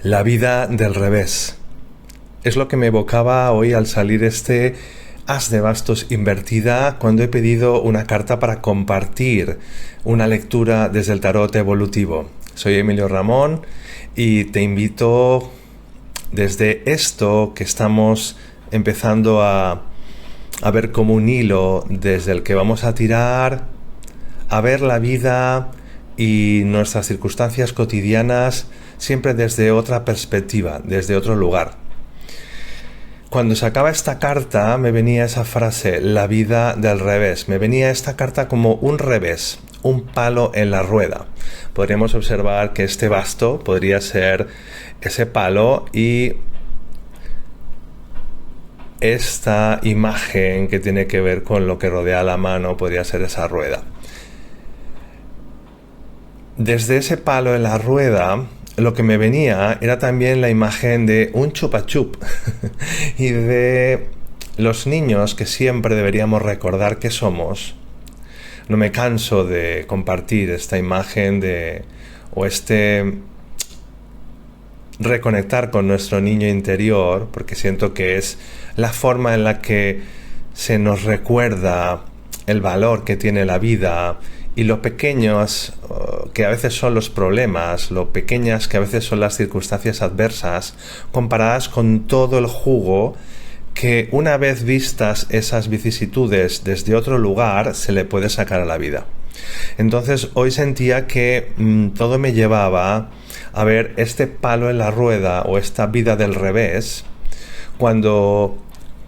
La vida del revés. Es lo que me evocaba hoy al salir este as de bastos invertida cuando he pedido una carta para compartir una lectura desde el tarot evolutivo. Soy Emilio Ramón y te invito desde esto que estamos empezando a ver como un hilo desde el que vamos a tirar, a ver la vida y nuestras circunstancias cotidianas siempre desde otra perspectiva, desde otro lugar. Cuando sacaba esta carta me venía esa frase, la vida del revés. Me venía esta carta como un revés, un palo en la rueda. Podríamos observar que este basto podría ser ese palo y esta imagen que tiene que ver con lo que rodea la mano podría ser esa rueda. Desde ese palo en la rueda, lo que me venía era también la imagen de un chupa chup y de los niños que siempre deberíamos recordar que somos. No me canso de compartir esta imagen o este reconectar con nuestro niño interior, porque siento que es la forma en la que se nos recuerda el valor que tiene la vida y lo pequeños que a veces son los problemas, lo pequeñas que a veces son las circunstancias adversas, comparadas con todo el jugo que una vez vistas esas vicisitudes desde otro lugar se le puede sacar a la vida. Entonces hoy sentía que todo me llevaba a ver este palo en la rueda o esta vida del revés cuando,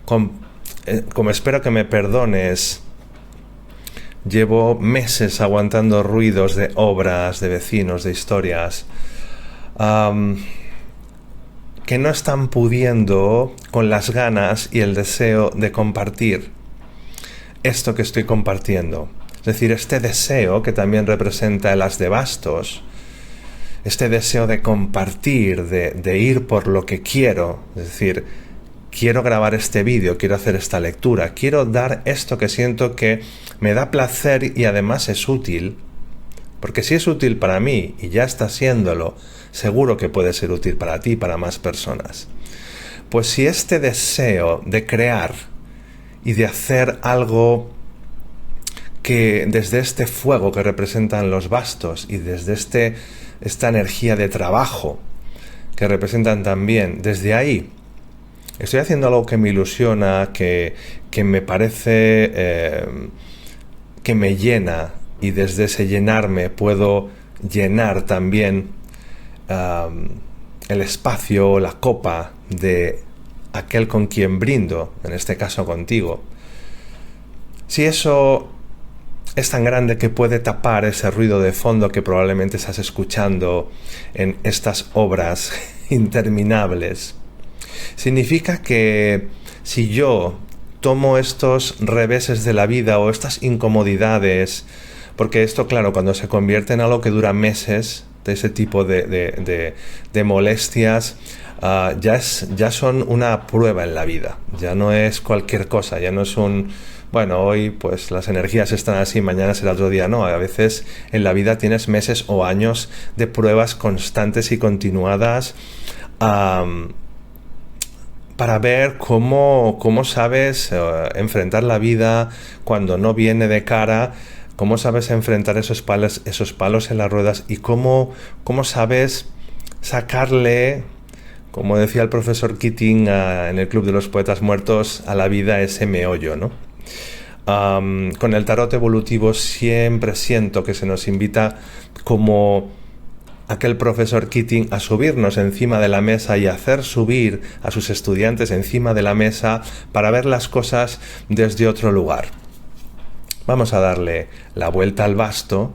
como espero que me perdones, llevo meses aguantando ruidos de obras, de vecinos, de historias que no están pudiendo con las ganas y el deseo de compartir esto que estoy compartiendo. Es decir, este deseo que también representa el as de bastos, este deseo de compartir, de ir por lo que quiero, es decir, quiero grabar este vídeo, quiero hacer esta lectura, quiero dar esto que siento que me da placer y además es útil, porque si es útil para mí y ya está siéndolo, seguro que puede ser útil para ti y para más personas. Pues si este deseo de crear y de hacer algo que desde este fuego que representan los bastos y desde esta energía de trabajo que representan también, desde ahí estoy haciendo algo que me ilusiona, que me parece que me llena y desde ese llenarme puedo llenar también el espacio, la copa de aquel con quien brindo, en este caso contigo. Si eso es tan grande que puede tapar ese ruido de fondo que probablemente estás escuchando en estas obras interminables, significa que si yo tomo estos reveses de la vida o estas incomodidades, porque esto, claro, cuando se convierte en algo que dura meses, de ese tipo de molestias, ya son una prueba en la vida, ya no es cualquier cosa, ya no es bueno, hoy pues las energías están así, mañana será otro día. No, a veces en la vida tienes meses o años de pruebas constantes y continuadas para ver cómo sabes enfrentar la vida cuando no viene de cara, cómo sabes enfrentar esos palos en las ruedas y cómo sabes sacarle, como decía el profesor Keating en el Club de los Poetas Muertos, a la vida ese meollo, ¿no? Con el tarot evolutivo siempre siento que se nos invita como aquel profesor Keating a subirnos encima de la mesa y hacer subir a sus estudiantes encima de la mesa para ver las cosas desde otro lugar. Vamos a darle la vuelta al basto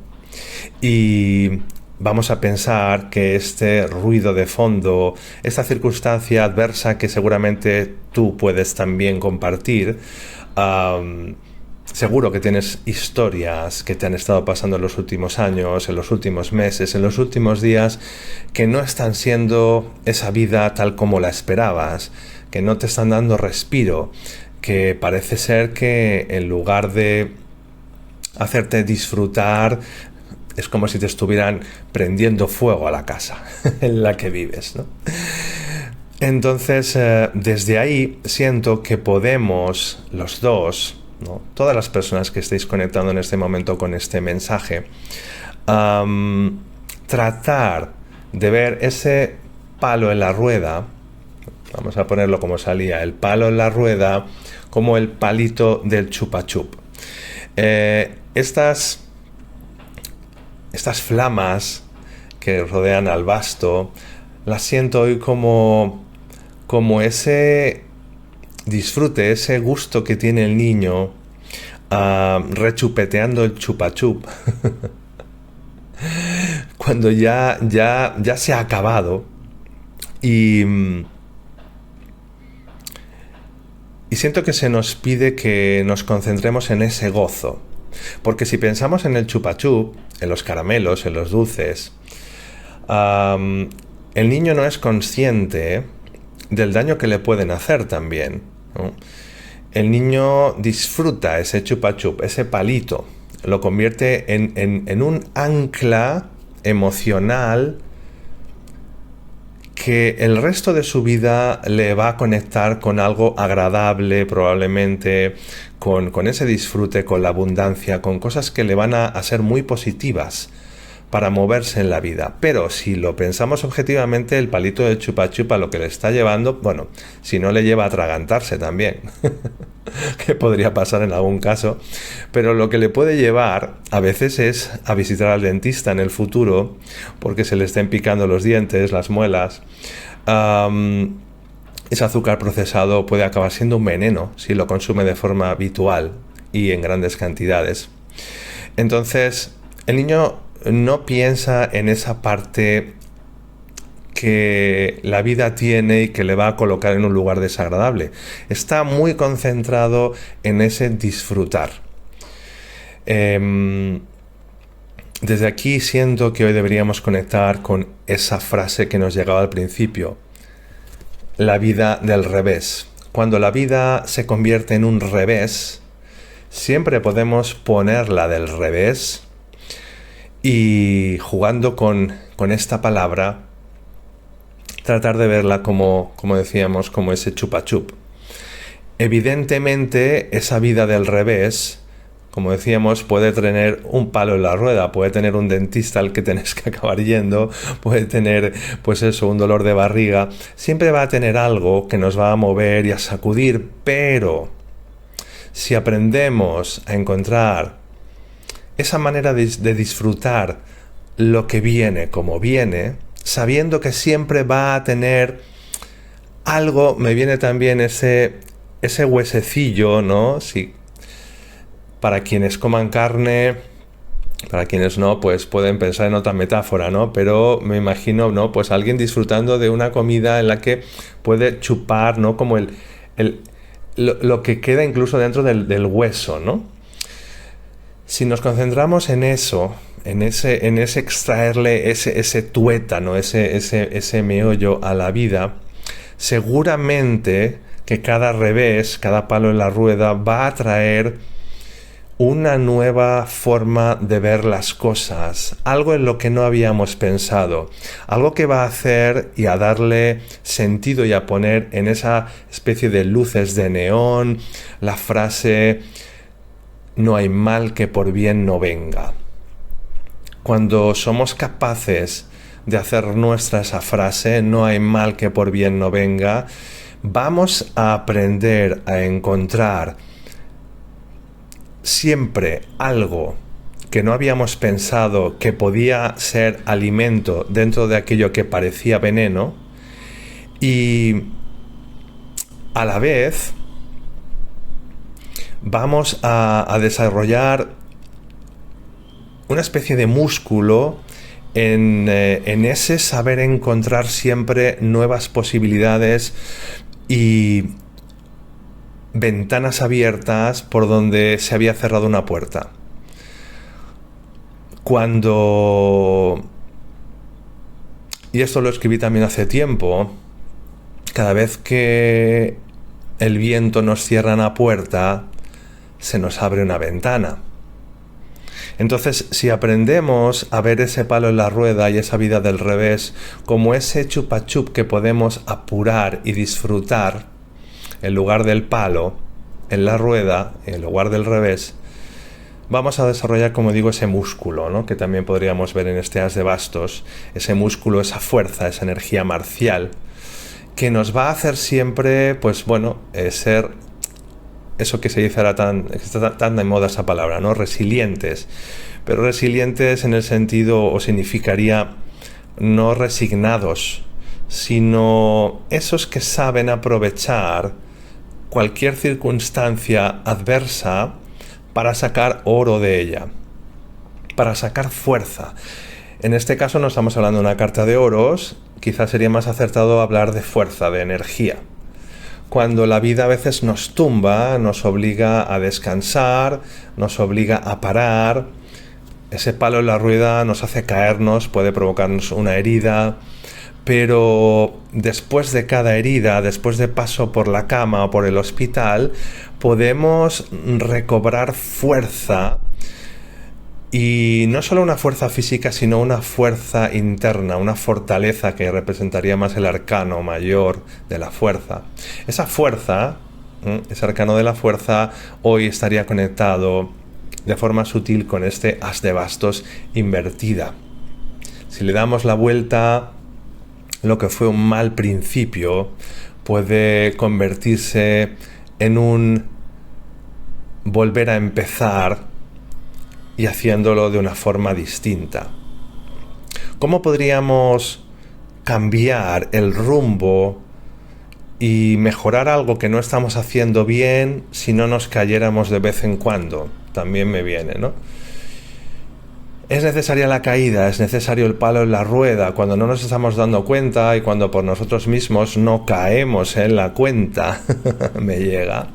y vamos a pensar que este ruido de fondo, esta circunstancia adversa que seguramente tú puedes también compartir, seguro que tienes historias que te han estado pasando en los últimos años, en los últimos meses, en los últimos días, que no están siendo esa vida tal como la esperabas, que no te están dando respiro, que parece ser que en lugar de hacerte disfrutar, es como si te estuvieran prendiendo fuego a la casa en la que vives, ¿no? Entonces, desde ahí siento que podemos los dos, ¿no? Todas las personas que estéis conectando en este momento con este mensaje, tratar de ver ese palo en la rueda, vamos a ponerlo como salía, el palo en la rueda como el palito del chupa chup. Estas flamas que rodean al basto, las siento hoy como ese disfrute, ese gusto que tiene el niño rechupeteando el chupa chup. Cuando ya se ha acabado y siento que se nos pide que nos concentremos en ese gozo. Porque si pensamos en el chupa chup, en los caramelos, en los dulces, el niño no es consciente del daño que le pueden hacer también, ¿no? El niño disfruta ese chupa chup, ese palito, lo convierte en un ancla emocional que el resto de su vida le va a conectar con algo agradable, probablemente, con ese disfrute, con la abundancia, con cosas que le van a ser muy positivas para moverse en la vida. Pero si lo pensamos objetivamente, el palito de chupa chupa lo que le está llevando, bueno, si no le lleva a atragantarse también, que podría pasar en algún caso, pero lo que le puede llevar a veces es a visitar al dentista en el futuro porque se le estén picando los dientes, las muelas. Ese azúcar procesado puede acabar siendo un veneno si lo consume de forma habitual y en grandes cantidades. Entonces, el niño no piensa en esa parte que la vida tiene y que le va a colocar en un lugar desagradable. Está muy concentrado en ese disfrutar. Desde aquí siento que hoy deberíamos conectar con esa frase que nos llegaba al principio. La vida del revés. Cuando la vida se convierte en un revés, siempre podemos ponerla del revés y jugando con esta palabra, tratar de verla como decíamos, como ese chupa chup. Evidentemente, esa vida del revés, como decíamos, puede tener un palo en la rueda, puede tener un dentista al que tenés que acabar yendo, puede tener, pues eso, un dolor de barriga. Siempre va a tener algo que nos va a mover y a sacudir, pero si aprendemos a encontrar esa manera de disfrutar lo que viene como viene, sabiendo que siempre va a tener algo, me viene también ese huesecillo, ¿no? Si, para quienes coman carne, para quienes no, pues pueden pensar en otra metáfora, ¿no? Pero me imagino, ¿no? Pues alguien disfrutando de una comida en la que puede chupar, ¿no? Como lo que queda incluso dentro del hueso, ¿no? Si nos concentramos en eso, en ese extraerle ese tuétano, ese meollo a la vida, seguramente que cada revés, cada palo en la rueda va a traer una nueva forma de ver las cosas, algo en lo que no habíamos pensado, algo que va a hacer y a darle sentido y a poner en esa especie de luces de neón la frase no hay mal que por bien no venga. Cuando somos capaces de hacer nuestra esa frase, no hay mal que por bien no venga, vamos a aprender a encontrar siempre algo que no habíamos pensado que podía ser alimento dentro de aquello que parecía veneno, y a la vez vamos a desarrollar una especie de músculo en ese saber encontrar siempre nuevas posibilidades y ventanas abiertas por donde se había cerrado una puerta. Y esto lo escribí también hace tiempo, cada vez que el viento nos cierra una puerta, se nos abre una ventana. Entonces, si aprendemos a ver ese palo en la rueda y esa vida del revés como ese chupa chup que podemos apurar y disfrutar en lugar del palo en la rueda, en lugar del revés, vamos a desarrollar, como digo, ese músculo, ¿no? Que también podríamos ver en este as de bastos, ese músculo, esa fuerza, esa energía marcial, que nos va a hacer siempre, pues bueno, ser eso que se dice ahora está tan de moda esa palabra, ¿no? Resilientes. Pero resilientes en el sentido, o significaría no resignados, sino esos que saben aprovechar cualquier circunstancia adversa para sacar oro de ella, para sacar fuerza. En este caso no estamos hablando de una carta de oros, quizás sería más acertado hablar de fuerza, de energía. Cuando la vida a veces nos tumba, nos obliga a descansar, nos obliga a parar, ese palo en la rueda nos hace caernos, puede provocarnos una herida, pero después de cada herida, después de paso por la cama o por el hospital, podemos recobrar fuerza, y no solo una fuerza física, sino una fuerza interna, una fortaleza que representaría más el arcano mayor de la fuerza. Esa fuerza, ese arcano de la fuerza, hoy estaría conectado de forma sutil con este as de bastos invertida. Si le damos la vuelta, lo que fue un mal principio puede convertirse en un volver a empezar y haciéndolo de una forma distinta. ¿Cómo podríamos cambiar el rumbo y mejorar algo que no estamos haciendo bien si no nos cayéramos de vez en cuando? También me viene, ¿no? Es necesaria la caída, es necesario el palo en la rueda cuando no nos estamos dando cuenta y cuando por nosotros mismos no caemos en la cuenta. Me llega.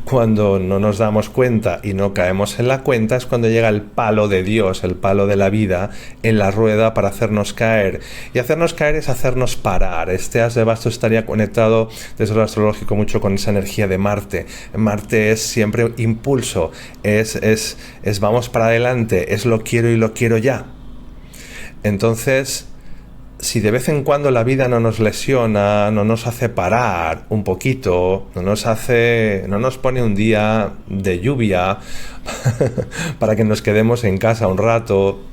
Cuando no nos damos cuenta y no caemos en la cuenta es cuando llega el palo de Dios, el palo de la vida en la rueda para hacernos caer. Y hacernos caer es hacernos parar. Este as de bastos estaría conectado desde lo astrológico mucho con esa energía de Marte. Marte es siempre impulso, es vamos para adelante, es lo quiero y lo quiero ya. Entonces, si de vez en cuando la vida no nos lesiona, no nos hace parar un poquito, no nos pone un día de lluvia para que nos quedemos en casa un rato,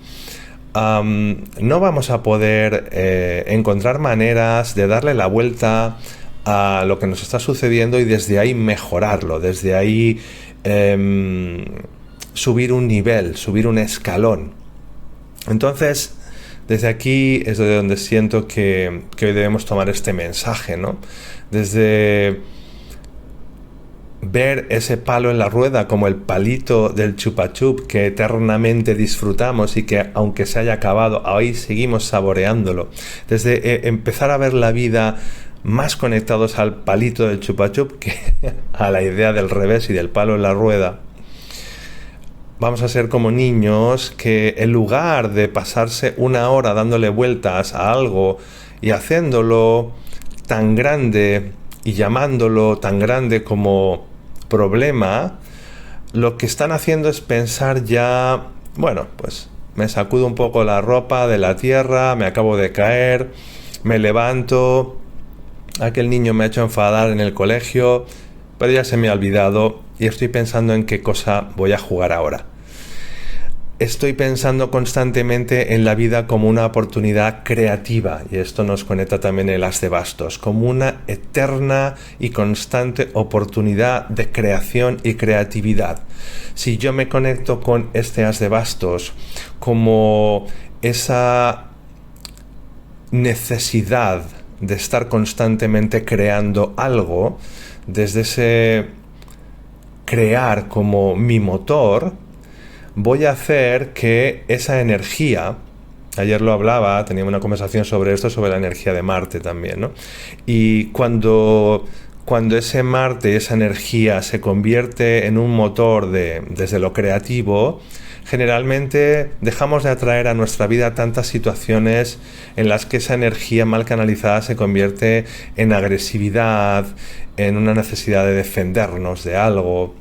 no vamos a poder encontrar maneras de darle la vuelta a lo que nos está sucediendo y desde ahí mejorarlo, desde ahí subir un nivel, subir un escalón. Entonces, desde aquí es de donde siento que hoy debemos tomar este mensaje, ¿no? Desde ver ese palo en la rueda como el palito del chupa chup que eternamente disfrutamos y que aunque se haya acabado, hoy seguimos saboreándolo. Desde empezar a ver la vida más conectados al palito del chupa chup que a la idea del revés y del palo en la rueda. Vamos a ser como niños que en lugar de pasarse una hora dándole vueltas a algo y haciéndolo tan grande y llamándolo tan grande como problema, lo que están haciendo es pensar ya, bueno, pues me sacudo un poco la ropa de la tierra, me acabo de caer, me levanto, aquel niño me ha hecho enfadar en el colegio, pero ya se me ha olvidado y estoy pensando en qué cosa voy a jugar ahora. Estoy pensando constantemente en la vida como una oportunidad creativa, y esto nos conecta también el as de bastos, como una eterna y constante oportunidad de creación y creatividad. Si yo me conecto con este as de bastos como esa necesidad de estar constantemente creando algo, desde ese crear como mi motor, voy a hacer que esa energía, ayer lo hablaba, tenía una conversación sobre esto, sobre la energía de Marte también, ¿no? Y cuando ese Marte, esa energía se convierte en un motor desde lo creativo, generalmente dejamos de atraer a nuestra vida tantas situaciones en las que esa energía mal canalizada se convierte en agresividad, en una necesidad de defendernos de algo.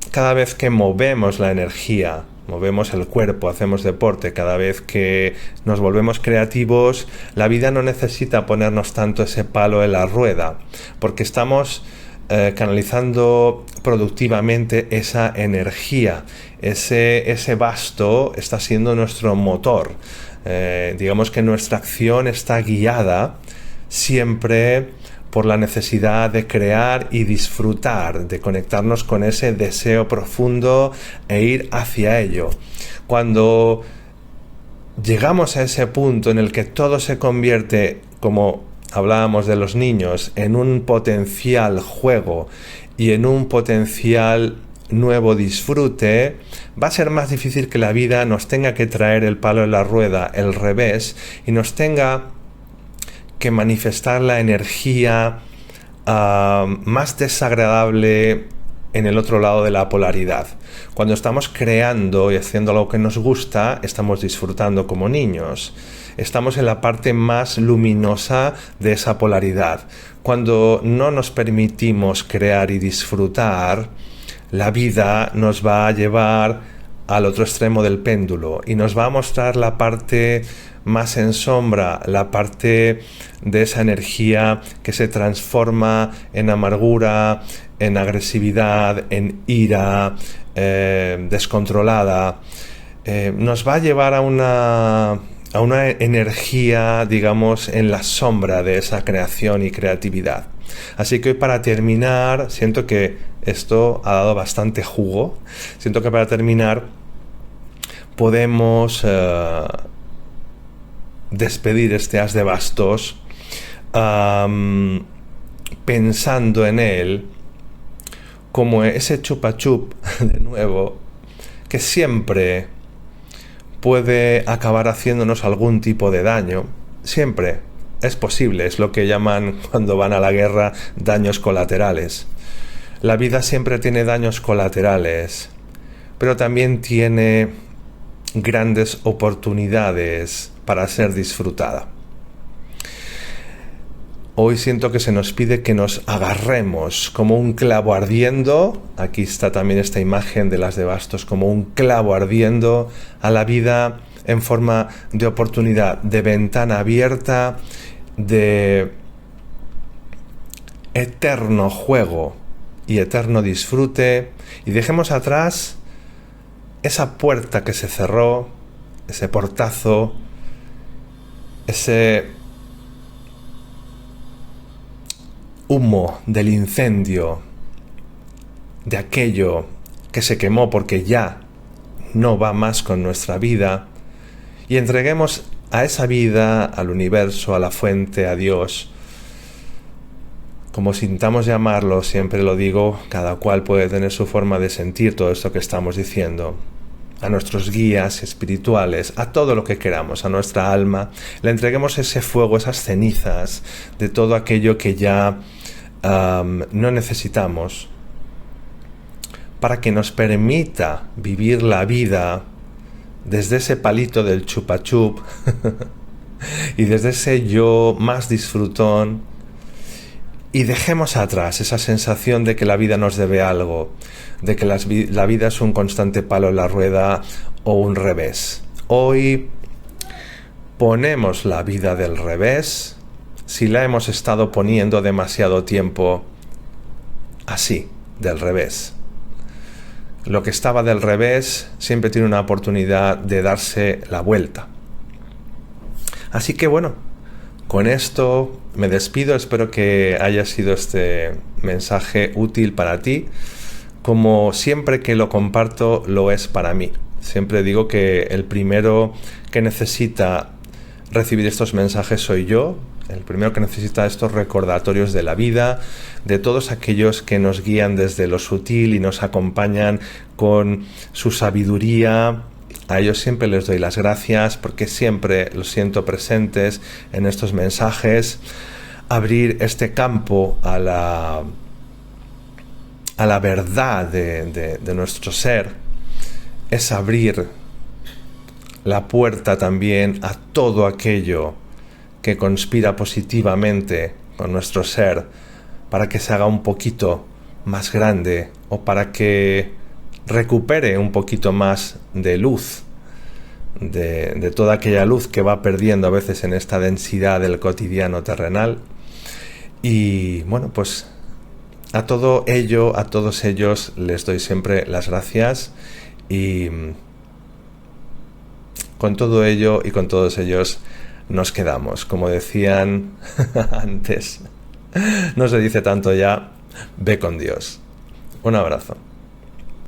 cada vez que movemos la energía, movemos el cuerpo, hacemos deporte, cada vez que nos volvemos creativos, la vida no necesita ponernos tanto ese palo en la rueda, porque estamos canalizando productivamente esa energía. Ese basto está siendo nuestro motor. Digamos que nuestra acción está guiada siempre por la necesidad de crear y disfrutar, de conectarnos con ese deseo profundo e ir hacia ello. Cuando llegamos a ese punto en el que todo se convierte, como hablábamos de los niños, en un potencial juego y en un potencial nuevo disfrute, va a ser más difícil que la vida nos tenga que traer el palo en la rueda, el revés, y nos tenga que manifestar la energía más desagradable en el otro lado de la polaridad. Cuando estamos creando y haciendo algo que nos gusta, estamos disfrutando como niños. Estamos en la parte más luminosa de esa polaridad. Cuando no nos permitimos crear y disfrutar, la vida nos va a llevar al otro extremo del péndulo y nos va a mostrar la parte más en sombra, la parte de esa energía que se transforma en amargura, en agresividad, en ira descontrolada. Nos va a llevar a una energía, digamos, en la sombra de esa creación y creatividad. Así que hoy, para terminar, siento que esto ha dado bastante jugo. Siento que para terminar podemos despedir este as de bastos pensando en él como ese chupa chup, de nuevo, que siempre puede acabar haciéndonos algún tipo de daño. Siempre es posible, es lo que llaman cuando van a la guerra daños colaterales. La vida siempre tiene daños colaterales, pero también tiene grandes oportunidades para ser disfrutada. Hoy siento que se nos pide que nos agarremos como un clavo ardiendo. Aquí está también esta imagen de las de bastos, como un clavo ardiendo a la vida en forma de oportunidad, de ventana abierta, de eterno juego y eterno disfrute. Y dejemos atrás esa puerta que se cerró, ese portazo, ese humo del incendio, de aquello que se quemó porque ya no va más con nuestra vida, y entreguemos a esa vida, al universo, a la fuente, a Dios, como sintamos llamarlo. Siempre lo digo, cada cual puede tener su forma de sentir todo esto que estamos diciendo. A nuestros guías espirituales, a todo lo que queramos, a nuestra alma, le entreguemos ese fuego, esas cenizas de todo aquello que ya no necesitamos, para que nos permita vivir la vida desde ese palito del chupa chup y desde ese yo más disfrutón, y dejemos atrás esa sensación de que la vida nos debe algo, de que la vida es un constante palo en la rueda o un revés. Hoy ponemos la vida del revés si la hemos estado poniendo demasiado tiempo así, del revés. Lo que estaba del revés siempre tiene una oportunidad de darse la vuelta. Así que bueno, con esto me despido. Espero que haya sido este mensaje útil para ti. Como siempre que lo comparto, lo es para mí. Siempre digo que el primero que necesita recibir estos mensajes soy yo. El primero que necesita estos recordatorios de la vida, de todos aquellos que nos guían desde lo sutil y nos acompañan con su sabiduría. A ellos siempre les doy las gracias, porque siempre los siento presentes en estos mensajes. Abrir este campo a la verdad de nuestro ser es abrir la puerta también a todo aquello que conspira positivamente con nuestro ser, para que se haga un poquito más grande, o para que recupere un poquito más de luz, de toda aquella luz que va perdiendo a veces en esta densidad del cotidiano terrenal. Y bueno, pues a todo ello, a todos ellos les doy siempre las gracias, y con todo ello y con todos ellos nos quedamos. Como decían antes, no se dice tanto ya, ve con Dios. Un abrazo.